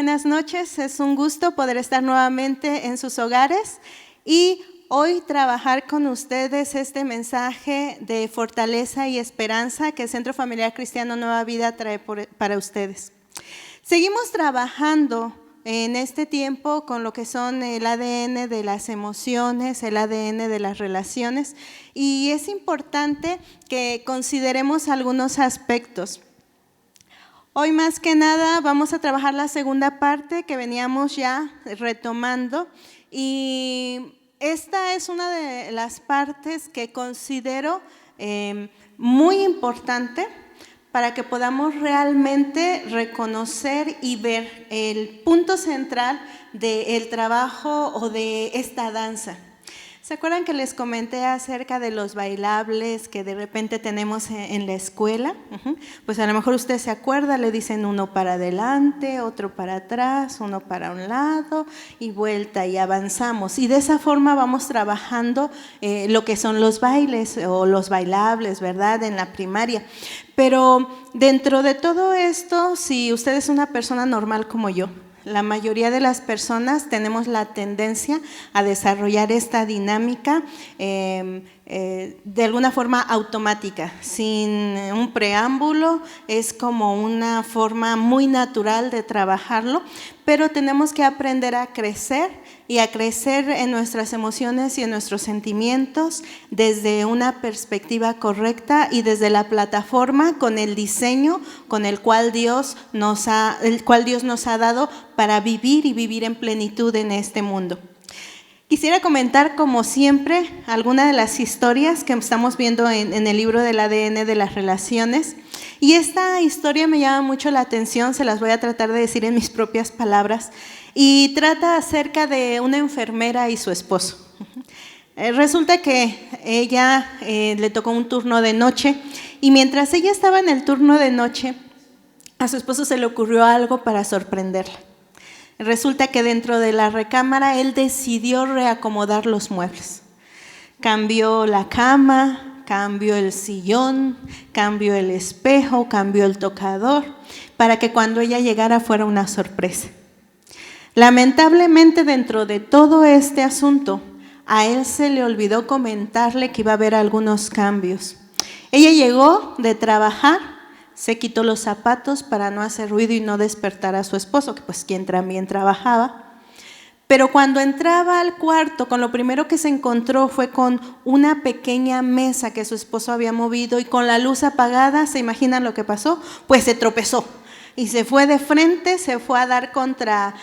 buenas noches. Es un gusto poder estar nuevamente en sus hogares y hoy trabajar con ustedes este mensaje de fortaleza y esperanza que el Centro Familiar Cristiano Nueva Vida trae para ustedes. Seguimos trabajando en este tiempo con lo que son el ADN de las emociones, el ADN de las relaciones, y es importante que consideremos algunos aspectos. Hoy más que nada vamos a trabajar la segunda parte que veníamos ya retomando, y esta es una de las partes que considero muy importante para que podamos realmente reconocer y ver el punto central del trabajo o de esta danza. ¿Se acuerdan que les comenté acerca de los bailables que de repente tenemos en la escuela? Pues a lo mejor usted se acuerda, le dicen uno para adelante, otro para atrás, uno para un lado y vuelta y avanzamos. Y de esa forma vamos trabajando lo que son los bailes o los bailables, ¿verdad? En la primaria. Pero dentro de todo esto, si usted es una persona normal como yo, la mayoría de las personas tenemos la tendencia a desarrollar esta dinámica de alguna forma automática, sin un preámbulo, es como una forma muy natural de trabajarlo, pero tenemos que aprender a crecer y a crecer en nuestras emociones y en nuestros sentimientos desde una perspectiva correcta y desde la plataforma con el diseño con el cual Dios nos ha dado para vivir y vivir en plenitud en este mundo. Quisiera comentar, como siempre, algunas de las historias que estamos viendo en el libro del ADN de las relaciones. Y esta historia me llama mucho la atención, se las voy a tratar de decir en mis propias palabras. Y trata acerca de una enfermera y su esposo. Resulta que ella le tocó un turno de noche y mientras ella estaba en el turno de noche, a su esposo se le ocurrió algo para sorprenderla. Resulta que dentro de la recámara él decidió reacomodar los muebles. Cambió la cama, cambió el sillón, cambió el espejo, cambió el tocador, para que cuando ella llegara fuera una sorpresa. Lamentablemente, dentro de todo este asunto, a él se le olvidó comentarle que iba a haber algunos cambios. Ella llegó de trabajar, se quitó los zapatos para no hacer ruido y no despertar a su esposo, que pues quien también trabajaba. Pero cuando entraba al cuarto, con lo primero que se encontró fue con una pequeña mesa que su esposo había movido y con la luz apagada, ¿se imaginan lo que pasó? Pues se tropezó. Y se fue de frente, se fue a dar contra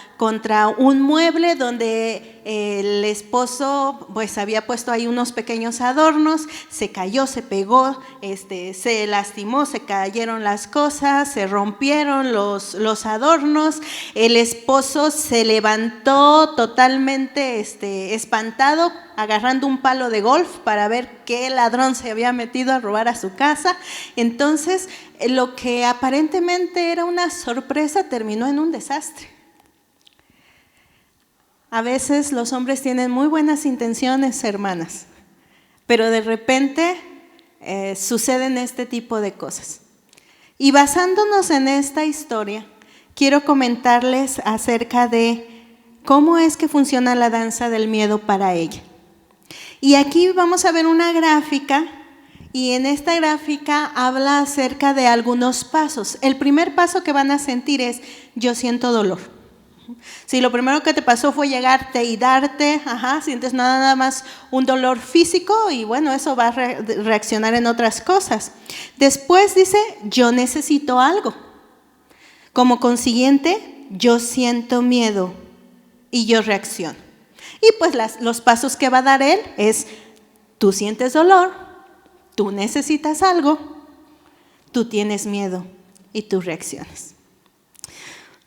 un mueble donde el esposo pues había puesto ahí unos pequeños adornos, se cayó, se pegó, se lastimó, se cayeron las cosas, se rompieron los adornos, el esposo se levantó totalmente espantado, agarrando un palo de golf para ver qué ladrón se había metido a robar a su casa. Entonces, lo que aparentemente era una sorpresa terminó en un desastre. A veces los hombres tienen muy buenas intenciones, hermanas, pero de repente suceden este tipo de cosas. Y basándonos en esta historia, quiero comentarles acerca de cómo es que funciona la danza del miedo para ella. Y aquí vamos a ver una gráfica, y en esta gráfica habla acerca de algunos pasos. El primer paso que van a sentir es: yo siento dolor. Si lo primero que te pasó fue llegarte y darte, sientes nada más un dolor físico y bueno, eso va a reaccionar en otras cosas. Después dice: yo necesito algo. Como consiguiente, yo siento miedo y yo reacciono. Y pues los pasos que va a dar él es: tú sientes dolor, tú necesitas algo, tú tienes miedo y tú reaccionas.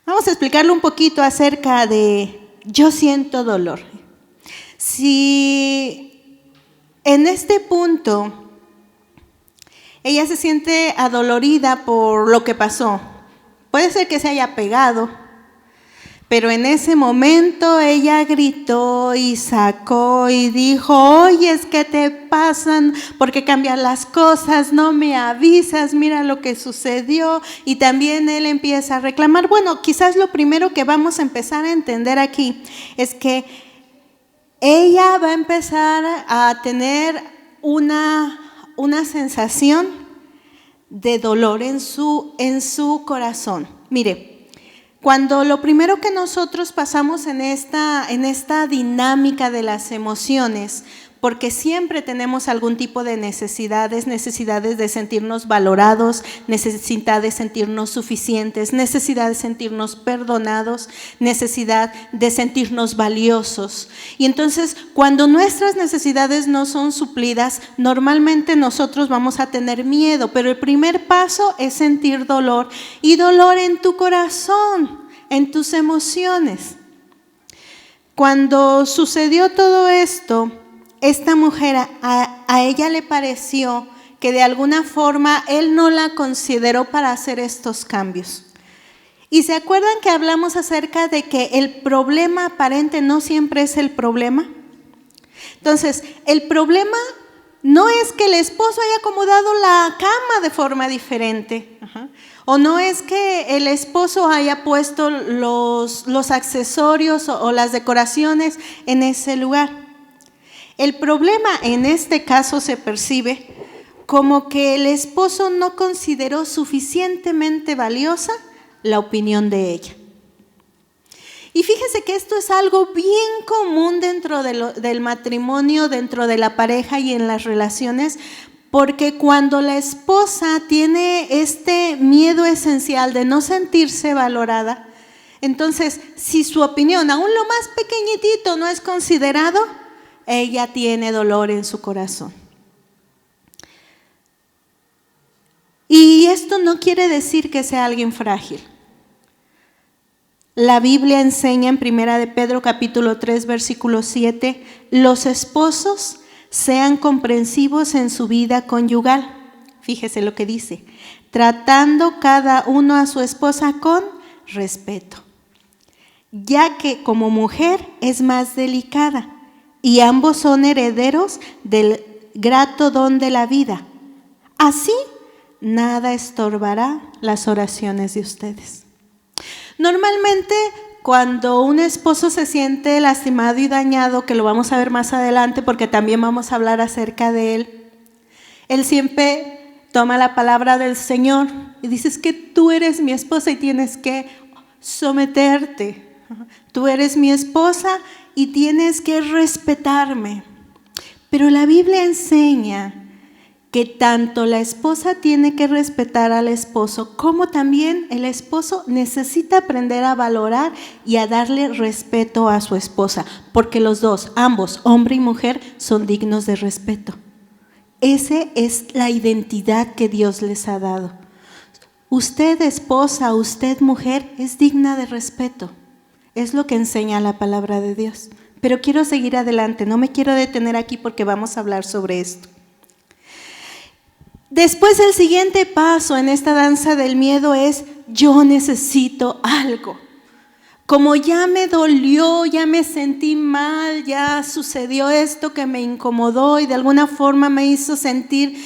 Vamos a explicarle un poquito acerca de yo siento dolor. Si en este punto ella se siente adolorida por lo que pasó, puede ser que se haya pegado, Pero en ese momento ella gritó y sacó y dijo: oye, ¿qué te pasan? ¿Por qué cambian las cosas? No me avisas, mira lo que sucedió. Y también él empieza a reclamar. Bueno, quizás lo primero que vamos a empezar a entender aquí es que ella va a empezar a tener una sensación de dolor en su corazón. Mire, cuando lo primero que nosotros pasamos en esta dinámica de las emociones, porque siempre tenemos algún tipo de necesidades de sentirnos valorados, necesidad de sentirnos suficientes, necesidad de sentirnos perdonados, necesidad de sentirnos valiosos. Y entonces, cuando nuestras necesidades no son suplidas, normalmente nosotros vamos a tener miedo, pero el primer paso es sentir dolor, y dolor en tu corazón, en tus emociones. Cuando sucedió todo esto, esta mujer, a ella le pareció que de alguna forma él no la consideró para hacer estos cambios. Y se acuerdan que hablamos acerca de que el problema aparente no siempre es el problema. Entonces, el problema no es que el esposo haya acomodado la cama de forma diferente. O no es que el esposo haya puesto los accesorios o las decoraciones en ese lugar. El problema en este caso se percibe como que el esposo no consideró suficientemente valiosa la opinión de ella. Y fíjese que esto es algo bien común dentro del matrimonio, dentro de la pareja y en las relaciones, porque cuando la esposa tiene este miedo esencial de no sentirse valorada, entonces si su opinión, aún lo más pequeñitito, no es considerado, ella tiene dolor en su corazón. Y esto no quiere decir que sea alguien frágil. La Biblia enseña en 1 de Pedro capítulo 3 versículo 7, los esposos sean comprensivos en su vida conyugal. Fíjese lo que dice, tratando cada uno a su esposa con respeto, ya que como mujer es más delicada y ambos son herederos del grato don de la vida. Así, nada estorbará las oraciones de ustedes. Normalmente, cuando un esposo se siente lastimado y dañado, que lo vamos a ver más adelante porque también vamos a hablar acerca de él siempre toma la palabra del Señor y dice: es que tú eres mi esposa y tienes que someterte. Tú eres mi esposa y tienes que respetarme. Pero la Biblia enseña que tanto la esposa tiene que respetar al esposo, como también el esposo necesita aprender a valorar y a darle respeto a su esposa, porque los dos, ambos, hombre y mujer, son dignos de respeto. Esa es la identidad que Dios les ha dado. Usted, esposa, usted, mujer, es digna de respeto. Es lo que enseña la palabra de Dios. Pero quiero seguir adelante, no me quiero detener aquí porque vamos a hablar sobre esto. Después, el siguiente paso en esta danza del miedo es: yo necesito algo. Como ya me dolió, ya me sentí mal, ya sucedió esto que me incomodó y de alguna forma me hizo sentir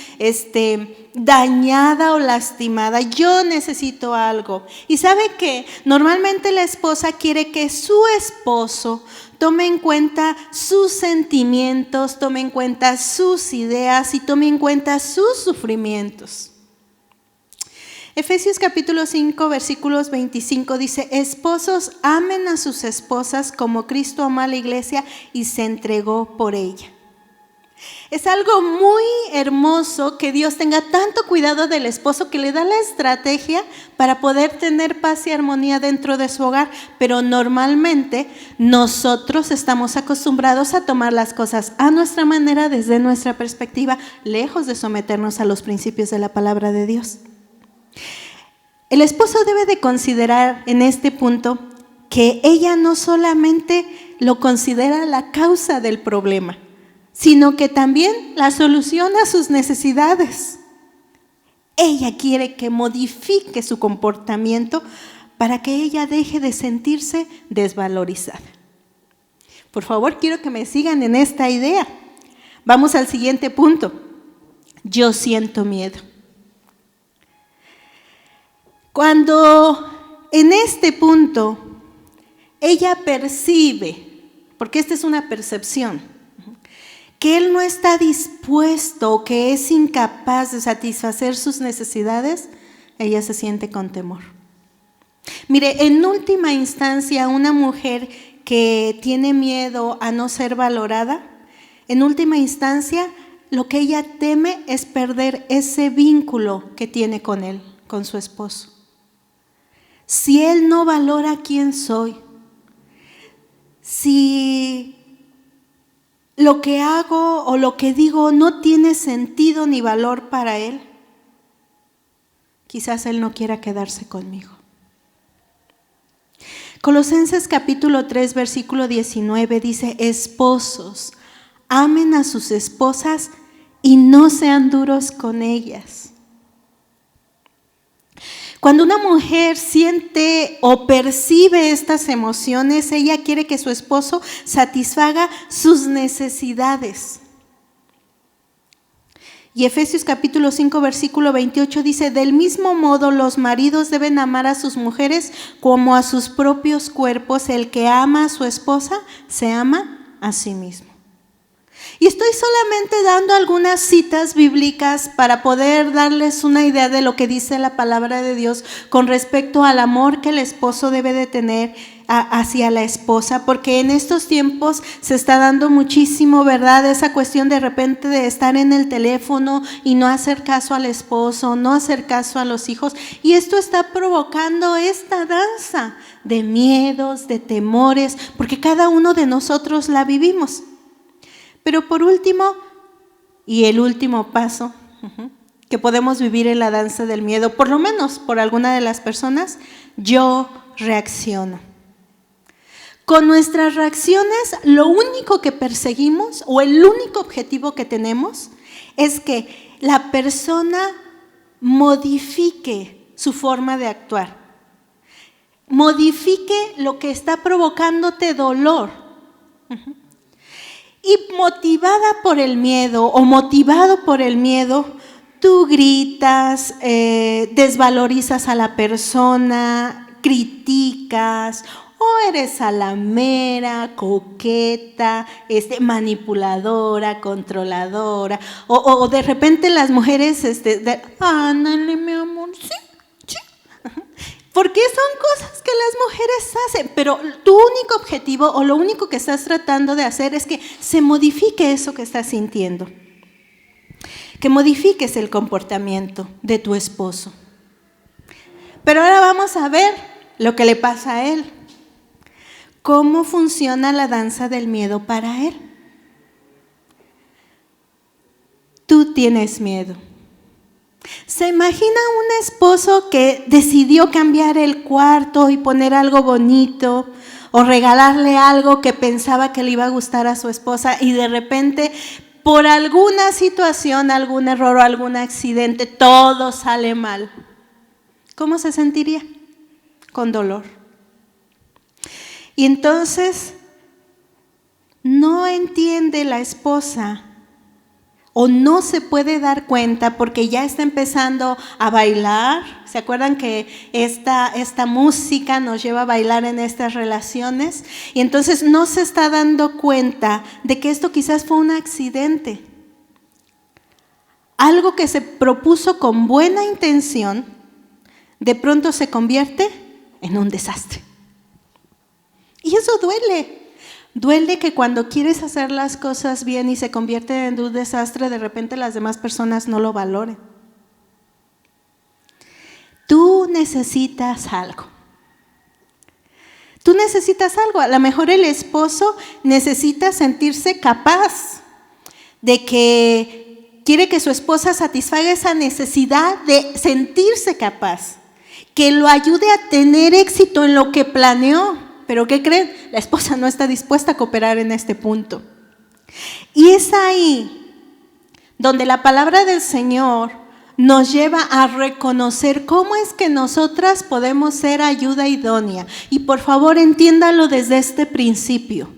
dañada o lastimada, yo necesito algo. Y sabe que normalmente la esposa quiere que su esposo tome en cuenta sus sentimientos, tome en cuenta sus ideas y tome en cuenta sus sufrimientos. Efesios capítulo 5 versículos 25 dice: esposos, amen a sus esposas como Cristo amó a la iglesia y se entregó por ella. Es algo muy hermoso que Dios tenga tanto cuidado del esposo, que le da la estrategia para poder tener paz y armonía dentro de su hogar, pero normalmente nosotros estamos acostumbrados a tomar las cosas a nuestra manera, desde nuestra perspectiva, lejos de someternos a los principios de la palabra de Dios. El esposo debe de considerar en este punto que ella no solamente lo considera la causa del problema, sino que también la solución a sus necesidades. Ella quiere que modifique su comportamiento para que ella deje de sentirse desvalorizada. Por favor, quiero que me sigan en esta idea. Vamos al siguiente punto. Yo siento miedo. Cuando en este punto ella percibe, porque esta es una percepción, que él no está dispuesto, que es incapaz de satisfacer sus necesidades, ella se siente con temor. Mire, en última instancia, una mujer que tiene miedo a no ser valorada, en última instancia, lo que ella teme es perder ese vínculo que tiene con él, con su esposo. Si él no valora quién soy, si lo que hago o lo que digo no tiene sentido ni valor para él, quizás él no quiera quedarse conmigo. Colosenses capítulo 3, versículo 19 dice: esposos, amen a sus esposas y no sean duros con ellas. Cuando una mujer siente o percibe estas emociones, ella quiere que su esposo satisfaga sus necesidades. Y Efesios capítulo 5, versículo 28 dice: del mismo modo los maridos deben amar a sus mujeres como a sus propios cuerpos. El que ama a su esposa se ama a sí mismo. Y estoy solamente dando algunas citas bíblicas para poder darles una idea de lo que dice la palabra de Dios con respecto al amor que el esposo debe de tener hacia la esposa, porque en estos tiempos se está dando muchísimo, ¿verdad? Esa cuestión de repente de estar en el teléfono y no hacer caso al esposo, no hacer caso a los hijos, y esto está provocando esta danza de miedos, de temores, porque cada uno de nosotros la vivimos. Pero por último, y el último paso que podemos vivir en la danza del miedo, por lo menos por alguna de las personas, yo reacciono. Con nuestras reacciones, lo único que perseguimos o el único objetivo que tenemos es que la persona modifique su forma de actuar, modifique lo que está provocándote dolor. Y motivada por el miedo o motivado por el miedo, tú gritas, desvalorizas a la persona, criticas, o eres salamera, coqueta, manipuladora, controladora, o de repente las mujeres, ándale mi amor, sí. Porque son cosas que las mujeres hacen, pero tu único objetivo o lo único que estás tratando de hacer es que se modifique eso que estás sintiendo. Que modifiques el comportamiento de tu esposo. Pero ahora vamos a ver lo que le pasa a él. ¿Cómo funciona la danza del miedo para él? Tú tienes miedo. ¿Se imagina un esposo que decidió cambiar el cuarto y poner algo bonito o regalarle algo que pensaba que le iba a gustar a su esposa y de repente por alguna situación, algún error o algún accidente, todo sale mal? ¿Cómo se sentiría? Con dolor. Y entonces no entiende la esposa o no se puede dar cuenta porque ya está empezando a bailar. ¿Se acuerdan que esta música nos lleva a bailar en estas relaciones? Y entonces no se está dando cuenta de que esto quizás fue un accidente. Algo que se propuso con buena intención, de pronto se convierte en un desastre. Y eso duele. Duele que cuando quieres hacer las cosas bien y se convierte en un desastre, de repente las demás personas no lo valoren. Tú necesitas algo. Tú necesitas algo. A lo mejor el esposo necesita sentirse capaz de que quiere que su esposa satisfaga esa necesidad de sentirse capaz, que lo ayude a tener éxito en lo que planeó. Pero ¿qué creen? La esposa no está dispuesta a cooperar en este punto. Y es ahí donde la palabra del Señor nos lleva a reconocer cómo es que nosotras podemos ser ayuda idónea. Y por favor, entiéndalo desde este principio.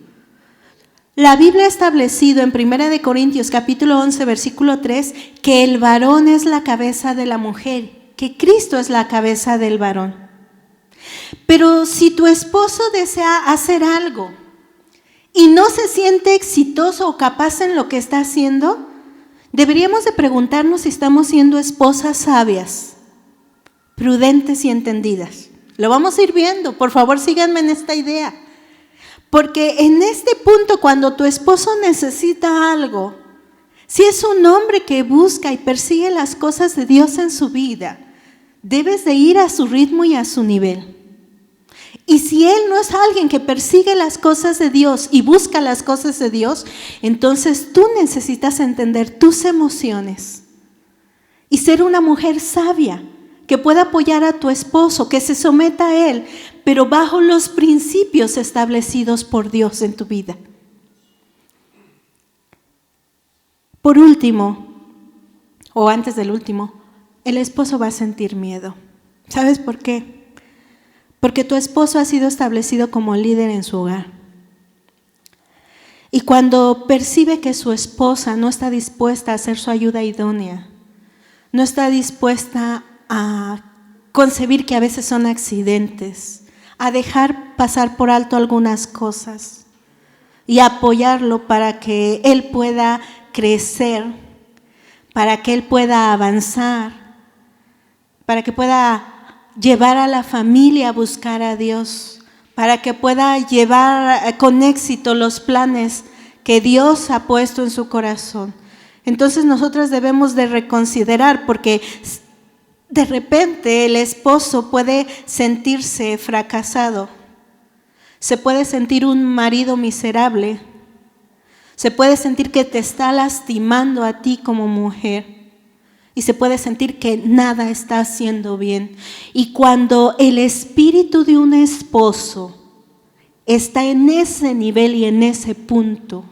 La Biblia ha establecido en 1 Corintios capítulo 11, versículo 3, que el varón es la cabeza de la mujer, que Cristo es la cabeza del varón. Pero si tu esposo desea hacer algo y no se siente exitoso o capaz en lo que está haciendo, deberíamos de preguntarnos si estamos siendo esposas sabias, prudentes y entendidas. Lo vamos a ir viendo, por favor síganme en esta idea. Porque en este punto, cuando tu esposo necesita algo, si es un hombre que busca y persigue las cosas de Dios en su vida, debes de ir a su ritmo y a su nivel. Y si él no es alguien que persigue las cosas de Dios y busca las cosas de Dios, entonces tú necesitas entender tus emociones y ser una mujer sabia que pueda apoyar a tu esposo, que se someta a él, pero bajo los principios establecidos por Dios en tu vida. Por último, o antes del último, el esposo va a sentir miedo. ¿Sabes por qué? Porque tu esposo ha sido establecido como líder en su hogar. Y cuando percibe que su esposa no está dispuesta a hacer su ayuda idónea, no está dispuesta a concebir que a veces son accidentes, a dejar pasar por alto algunas cosas y apoyarlo para que él pueda crecer, para que él pueda avanzar, para que pueda llevar a la familia a buscar a Dios, para que pueda llevar con éxito los planes que Dios ha puesto en su corazón. Entonces nosotros debemos de reconsiderar, porque de repente el esposo puede sentirse fracasado, se puede sentir un marido miserable, se puede sentir que te está lastimando a ti como mujer y se puede sentir que nada está haciendo bien. Y cuando el espíritu de un esposo está en ese nivel y en ese punto,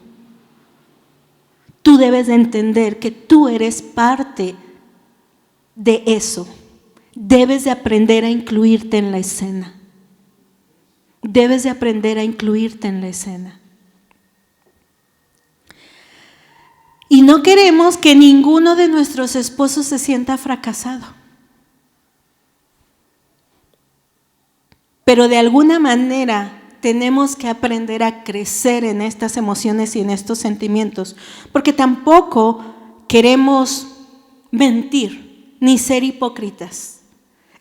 tú debes de entender que tú eres parte de eso. Debes de aprender a incluirte en la escena. Debes de aprender a incluirte en la escena. Y no queremos que ninguno de nuestros esposos se sienta fracasado. Pero de alguna manera tenemos que aprender a crecer en estas emociones y en estos sentimientos, porque tampoco queremos mentir ni ser hipócritas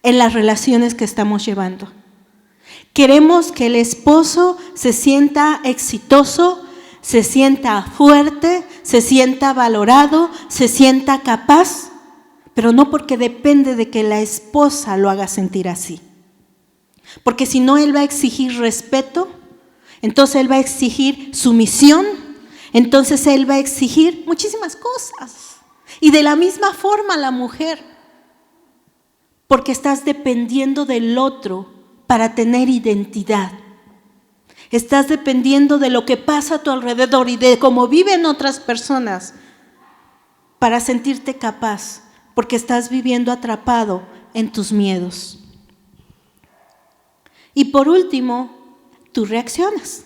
en las relaciones que estamos llevando. Queremos que el esposo se sienta exitoso, se sienta fuerte, se sienta valorado, se sienta capaz, pero no porque depende de que la esposa lo haga sentir así. Porque si no, él va a exigir respeto, entonces él va a exigir sumisión, entonces él va a exigir muchísimas cosas. Y de la misma forma la mujer, porque estás dependiendo del otro para tener identidad. Estás dependiendo de lo que pasa a tu alrededor y de cómo viven otras personas para sentirte capaz, porque estás viviendo atrapado en tus miedos. Y por último, tú reaccionas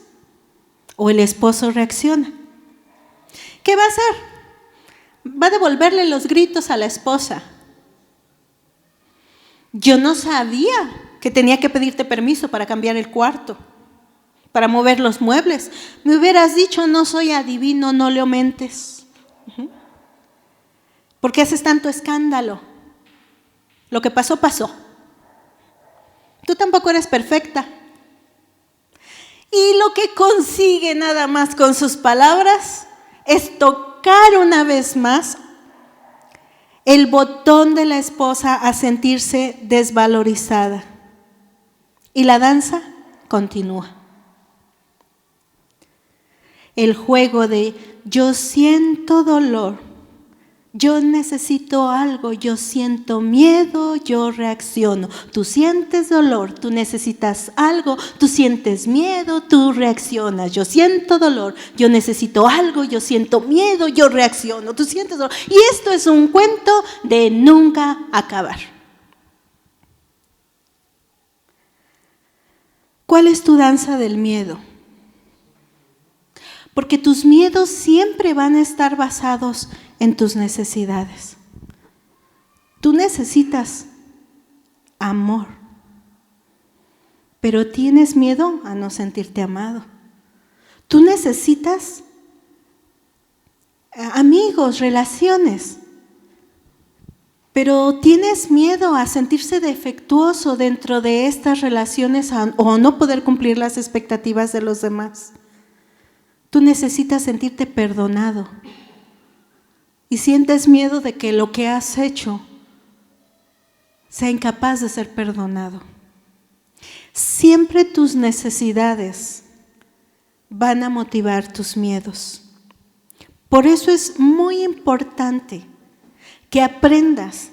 o el esposo reacciona. ¿Qué va a hacer? Va a devolverle los gritos a la esposa. Yo no sabía que tenía que pedirte permiso para cambiar el cuarto, para mover los muebles. Me hubieras dicho, no soy adivino, no le aumentes. ¿Por qué haces tanto escándalo? Lo que pasó, pasó. Tú tampoco eres perfecta. Y lo que consigue nada más con sus palabras es tocar una vez más el botón de la esposa a sentirse desvalorizada. Y la danza continúa. El juego de yo siento dolor, Yo necesito algo, yo siento miedo, yo reacciono. Tú sientes dolor, tú necesitas algo, tú sientes miedo, tú reaccionas. Yo siento dolor, yo necesito algo, yo siento miedo, yo reacciono. Tú sientes dolor. Y esto es un cuento de nunca acabar. ¿Cuál es tu danza del miedo? Porque tus miedos siempre van a estar basados en tus necesidades. Tú necesitas amor, pero tienes miedo a no sentirte amado. Tú necesitas amigos, relaciones, pero tienes miedo a sentirse defectuoso dentro de estas relaciones o no poder cumplir las expectativas de los demás. Tú necesitas sentirte perdonado y sientes miedo de que lo que has hecho sea incapaz de ser perdonado. Siempre tus necesidades van a motivar tus miedos. Por eso es muy importante que aprendas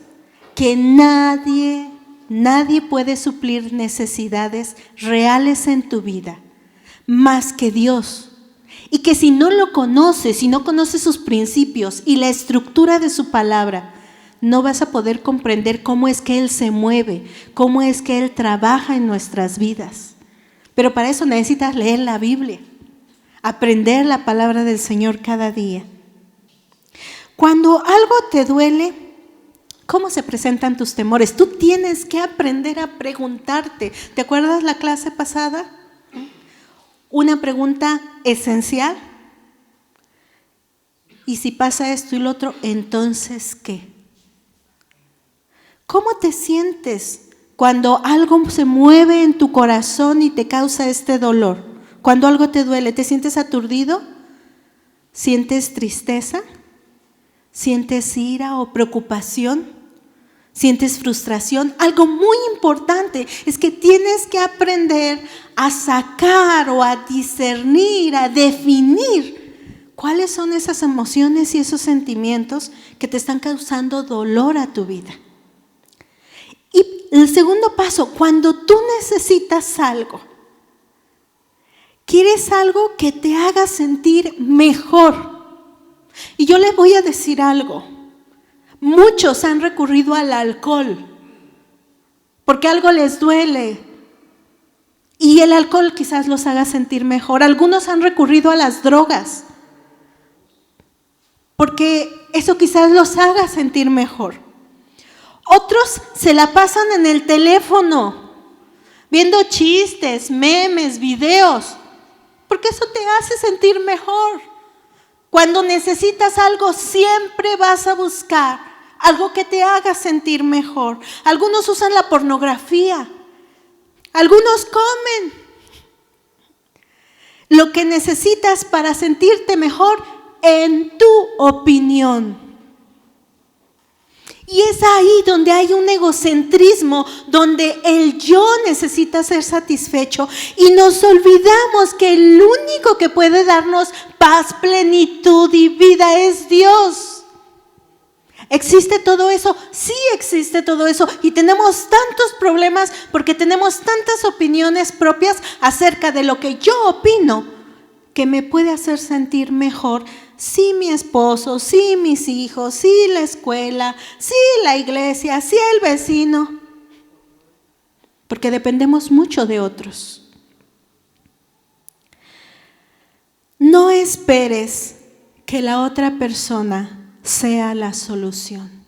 que nadie puede suplir necesidades reales en tu vida más que Dios. Y que si no lo conoces, si no conoces sus principios y la estructura de su palabra, no vas a poder comprender cómo es que Él se mueve, cómo es que Él trabaja en nuestras vidas. Pero para eso necesitas leer la Biblia, aprender la palabra del Señor cada día. Cuando algo te duele, ¿cómo se presentan tus temores? Tú tienes que aprender a preguntarte. ¿Te acuerdas la clase pasada? Una pregunta esencial. Y si pasa esto y lo otro, ¿entonces qué? ¿Cómo te sientes cuando algo se mueve en tu corazón y te causa este dolor? Cuando algo te duele, ¿te sientes aturdido? ¿Sientes tristeza? ¿Sientes ira o preocupación? ¿Sientes frustración? Algo muy importante es que tienes que aprender a sacar o a discernir, a definir cuáles son esas emociones y esos sentimientos que te están causando dolor a tu vida. Y el segundo paso, cuando tú necesitas algo, quieres algo que te haga sentir mejor. Y yo le voy a decir algo. Muchos han recurrido al alcohol porque algo les duele y el alcohol quizás los haga sentir mejor. Algunos han recurrido a las drogas porque eso quizás los haga sentir mejor. Otros se la pasan en el teléfono viendo chistes, memes, videos, porque eso te hace sentir mejor. Cuando necesitas algo, siempre vas a buscar algo que te haga sentir mejor. Algunos usan la pornografía, algunos comen. Lo que necesitas para sentirte mejor en tu opinión. Y es ahí donde hay un egocentrismo, donde el yo necesita ser satisfecho y nos olvidamos que el único que puede darnos paz, plenitud y vida es Dios. ¿Existe todo eso? Sí existe todo eso y tenemos tantos problemas porque tenemos tantas opiniones propias acerca de lo que yo opino que me puede hacer sentir mejor. Sí, mi esposo, sí, mis hijos, sí, la escuela, sí, la iglesia, sí, el vecino. Porque dependemos mucho de otros. No esperes que la otra persona sea la solución.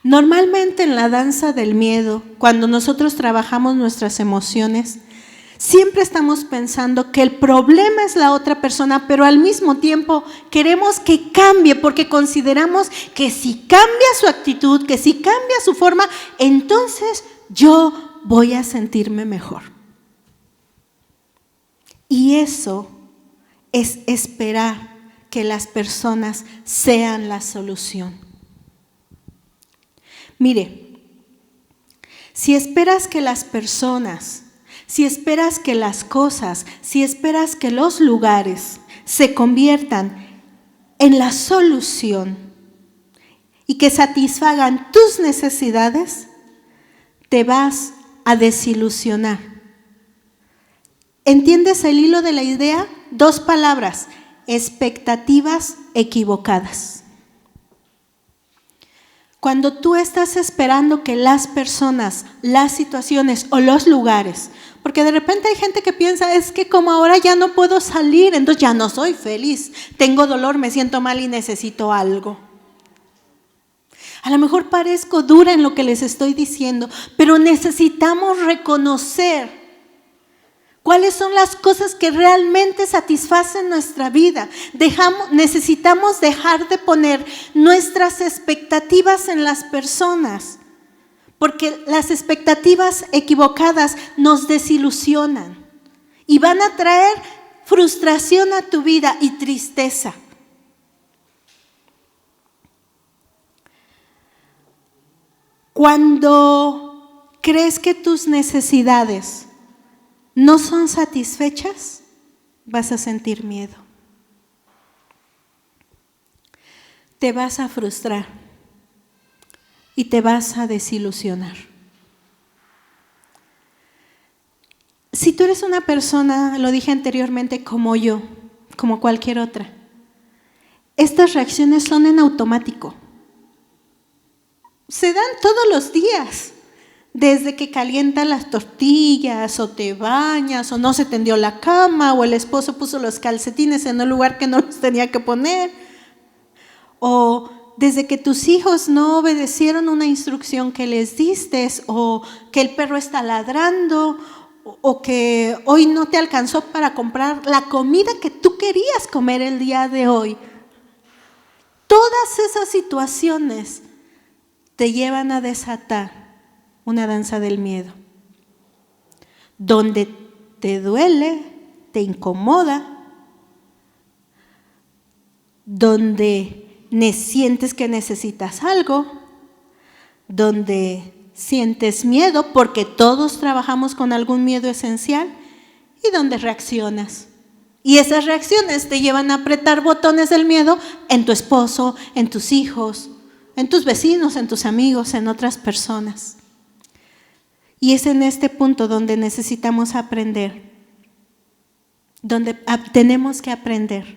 Normalmente en la danza del miedo, cuando nosotros trabajamos nuestras emociones, siempre estamos pensando que el problema es la otra persona, pero al mismo tiempo queremos que cambie porque consideramos que si cambia su actitud, que si cambia su forma, entonces yo voy a sentirme mejor. Y eso es esperar que las personas sean la solución. Mire, si esperas que las personas, si esperas que las cosas, si esperas que los lugares se conviertan en la solución, y que satisfagan tus necesidades, te vas a desilusionar. ¿Entiendes el hilo de la idea? 2 palabras: expectativas equivocadas. Cuando tú estás esperando que las personas, las situaciones o los lugares, porque de repente hay gente que piensa, es que como ahora ya no puedo salir, entonces ya no soy feliz, tengo dolor, me siento mal y necesito algo. A lo mejor parezco dura en lo que les estoy diciendo, pero necesitamos reconocer cuáles son las cosas que realmente satisfacen nuestra vida. Necesitamos dejar de poner nuestras expectativas en las personas, porque las expectativas equivocadas nos desilusionan y van a traer frustración a tu vida y tristeza. Cuando crees que tus necesidades no son satisfechas, vas a sentir miedo. Te vas a frustrar y te vas a desilusionar. Si tú eres una persona, lo dije anteriormente, como yo, como cualquier otra, estas reacciones son en automático. Se dan todos los días. Desde que calientan las tortillas, o te bañas, o no se tendió la cama, o el esposo puso los calcetines en un lugar que no los tenía que poner, o desde que tus hijos no obedecieron una instrucción que les diste, o que el perro está ladrando, o que hoy no te alcanzó para comprar la comida que tú querías comer el día de hoy. Todas esas situaciones te llevan a desatar una danza del miedo, donde te duele, te incomoda, donde sientes que necesitas algo, donde sientes miedo, porque todos trabajamos con algún miedo esencial, y donde reaccionas. Y esas reacciones te llevan a apretar botones del miedo en tu esposo, en tus hijos, en tus vecinos, en tus amigos, en otras personas. Y es en este punto donde necesitamos aprender, donde tenemos que aprender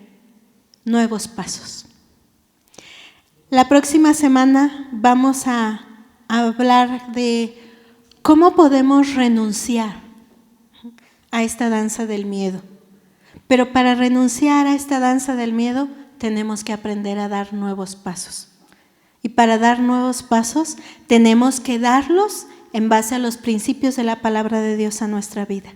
nuevos pasos. La próxima semana vamos a hablar de cómo podemos renunciar a esta danza del miedo. Pero para renunciar a esta danza del miedo tenemos que aprender a dar nuevos pasos. Y para dar nuevos pasos tenemos que darlos en base a los principios de la palabra de Dios a nuestra vida.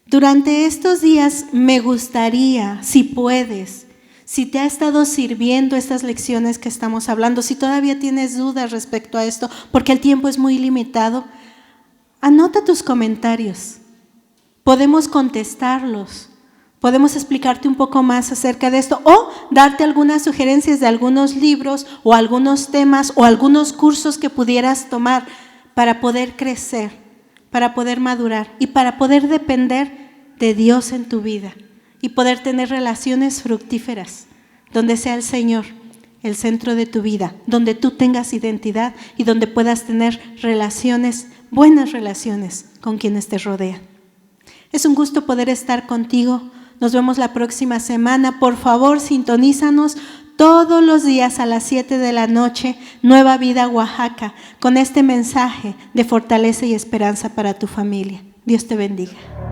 Durante estos días me gustaría, si puedes, si te ha estado sirviendo estas lecciones que estamos hablando, si todavía tienes dudas respecto a esto, porque el tiempo es muy limitado, anota tus comentarios. Podemos contestarlos. Podemos explicarte un poco más acerca de esto o darte algunas sugerencias de algunos libros o algunos temas o algunos cursos que pudieras tomar para poder crecer, para poder madurar y para poder depender de Dios en tu vida y poder tener relaciones fructíferas, donde sea el Señor el centro de tu vida, donde tú tengas identidad y donde puedas tener relaciones, buenas relaciones con quienes te rodean. Es un gusto poder estar contigo. Nos vemos la próxima semana. Por favor, sintonízanos todos los días a las 7 de la noche, Nueva Vida Oaxaca, con este mensaje de fortaleza y esperanza para tu familia. Dios te bendiga.